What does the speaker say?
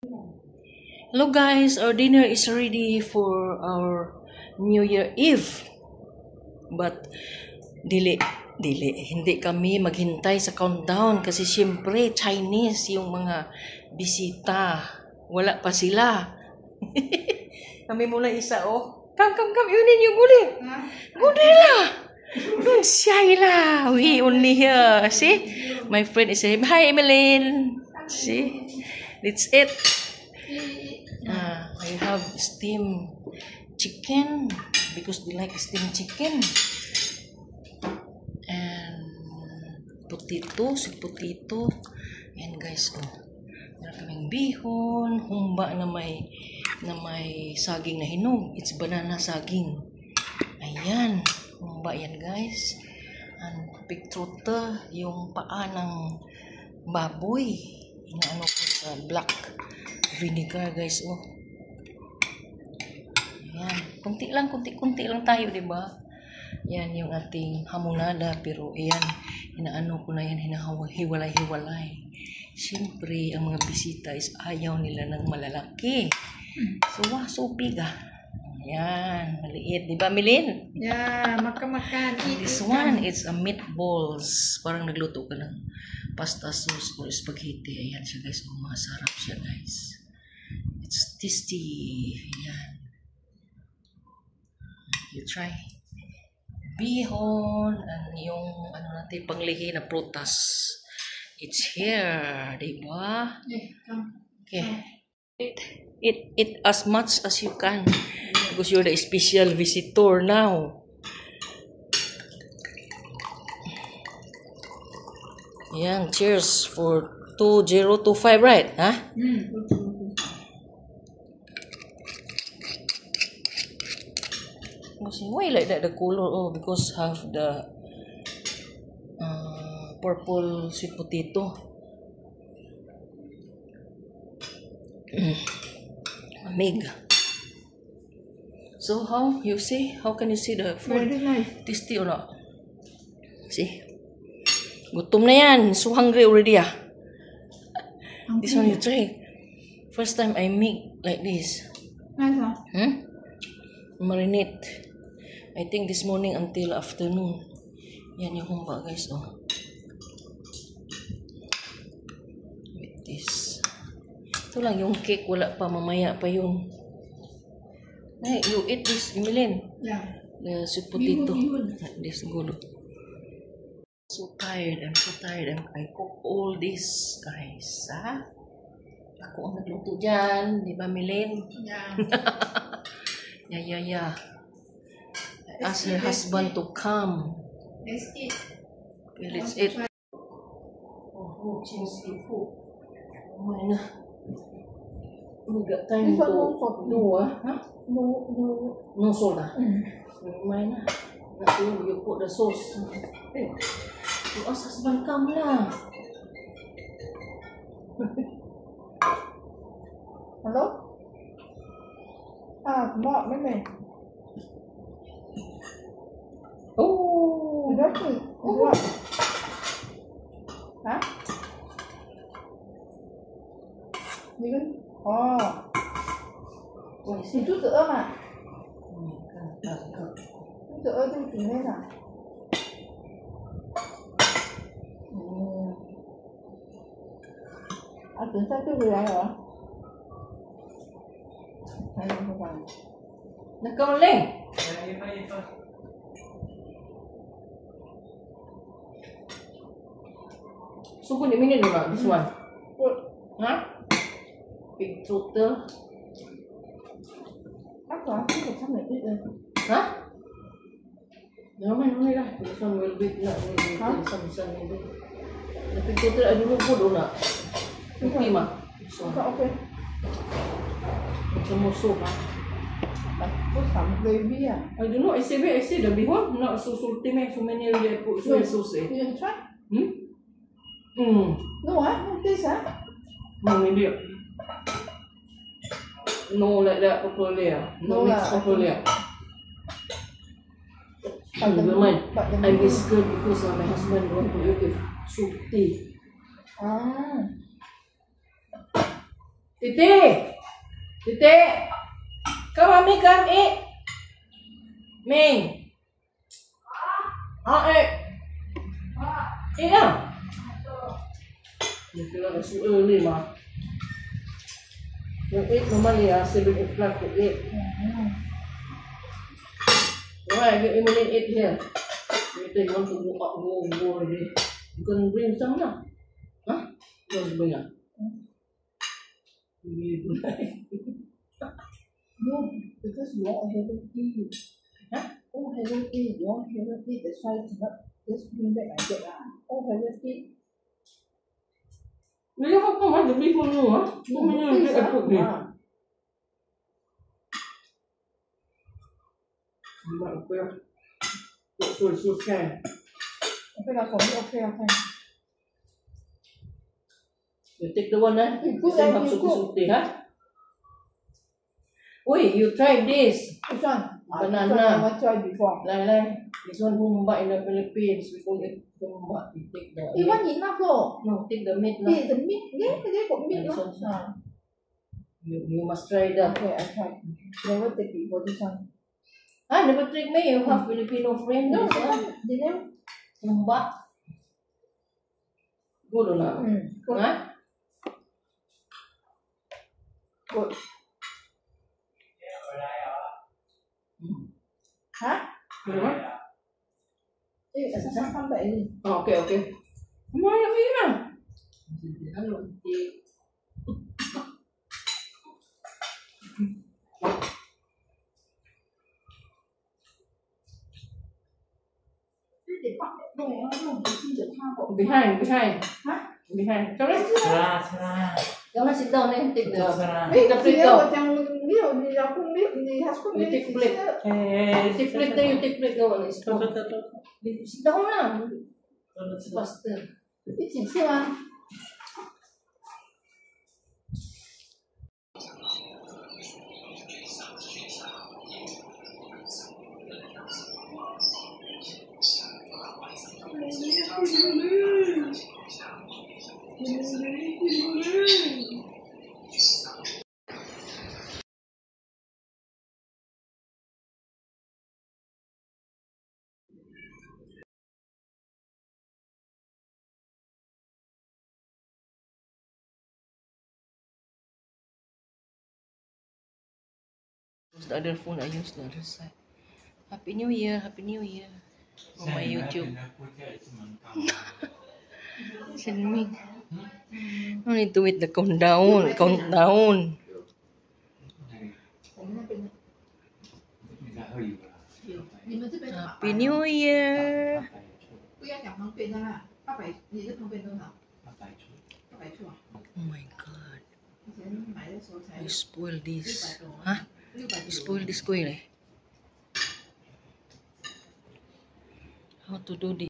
Hello guys, our dinner is ready for our New Year Eve. But hindi kami maghintay sa countdown kasi siyempre Chinese yung mga bisita. Wala pa sila. Kami muna isa Come, yun yung guli. Guli lah. Don't shy lah. We only here. See? My friend is saying, hi Emeline. See? That's it. I have steamed chicken because they like steamed chicken. And sweet potato. And guys, meron kaming bihon, humba na may saging na hinog. It's banana saging. Ayan, humba yan guys. And pigtrota, yung paa ng baboy. Inaano ko sa black vinegar guys. Ayan, kunti lang tayo, diba? Yan yung ating hamonada, pero ayan, inaano ko na yan, hiwalay-hiwalay. Siyempre, ang mga bisita is ayaw nila ng malalaki. So big Ayan, maliit. Diba, Milin? Yeah, makan. This one, it's a meatballs. Parang nagluto ka ng pasta sauce or spaghetti. Ayan siya guys. Masarap siya guys. It's tasty. Ayan. You try. Bihon. And yung natin panglihi na prutas. It's here. Diba? Okay. Eat as much as you can because you're the special visitor now. Yan, cheers for 2025, right? Huh? Why like that the color? Because have the purple sweet potato. Amig. So how you see? How can you see the food? Very nice. Tasty or not? See? Gutom na yan. So hungry already This one you try. First time I make like this. Nice, Marinate. I think this morning until afternoon. Yan yung humba guys. With this. Ito lang yung cake, wala pa, mamaya pa yun. Hey, you eat this, Emilyn. Yeah. The sweet potato. Bihon. This good. So tired, I'm so tired. I cook all this, guys. Ako ang nagluto dyan, di ba, Emilyn? Yeah. Yeah. Ask her husband to come. Let's eat. Okay, let's eat. Change seafood. Oh, we got time to do No soda. Mine you put the sauce. You ask husband come lah. Hello? What, maybe? Oh, Exactly. What? Hả? Gì cơ? Thì chút sữa mà. Chút sữa tôi chuyển lên à? Chuyển sang cái người này hả? Hay không phải? nagkaroon lang. So, kung diminin mo na, this one. Big total. Không phải này ít lên. Naman lah. This one will be some maybe. The big total, I don't know good or not. Okay, ma. So, Okay. some more soup, Put some gravy à? I don't know. I say the bihon not so salty, so many they put soy sauce. You try? No, not this, No, maybe. No, like that properly. No, mix properly. Never mind. I miss good because my husband want to eat with soup tea. Titi! Titi! Come, mommy, come eat! Ming! Eat! Eat now! You feel it's early, ma. You eat normally, 7 o'clock to eat. Why? You even eat here. You think you want to go already. You can bring some now. Huh? You want to bring up? No, because you all haven't eat. Huh? All haven't eat. You all haven't eat. That's why cannot just bring back and get all haven't eat. Really, how come I have to be for you, huh? Please, I put me. Okay. Okay lah, for me okay. You take the one, huh? You Good, say have you suki-suki, huh? Wait, you try this. Which one? Banana. I never tried before. Lai. This one humba in the Philippines. We call it humba. You take the It one enough though. No, take the meat. No. Yeah, the meat. Yeah, they got meat. This No? one. You must try that. Okay, I tried. Never take before this one. Never trick me. You have Filipino friend. No, This one. they never. Humba. Good or not? Good. Huh? Good. Hả? Good one? Sao không vậy? Okay. Come on, you eat now. Hello. Behind. Hả? Behind. Come on. Come on, sit down and take the Biết the là plate phía down. ở trong ví dụ như là không biết gì hết không You biết take plate. You take plate there, you take plate. No one is spoon. Sit down now. It's faster. 一起吃吗？ Use the other phone, I use the other side. Happy New Year on my YouTube. Sinming. No need to wait the countdown. Happy New Year. 不要讲旁边的啦，800，你的旁边多少？800出啊。 Oh my God. 以前买的时候才 You spoil this. 600多。 Huh? 600 You spoil this ko eh. How to do this?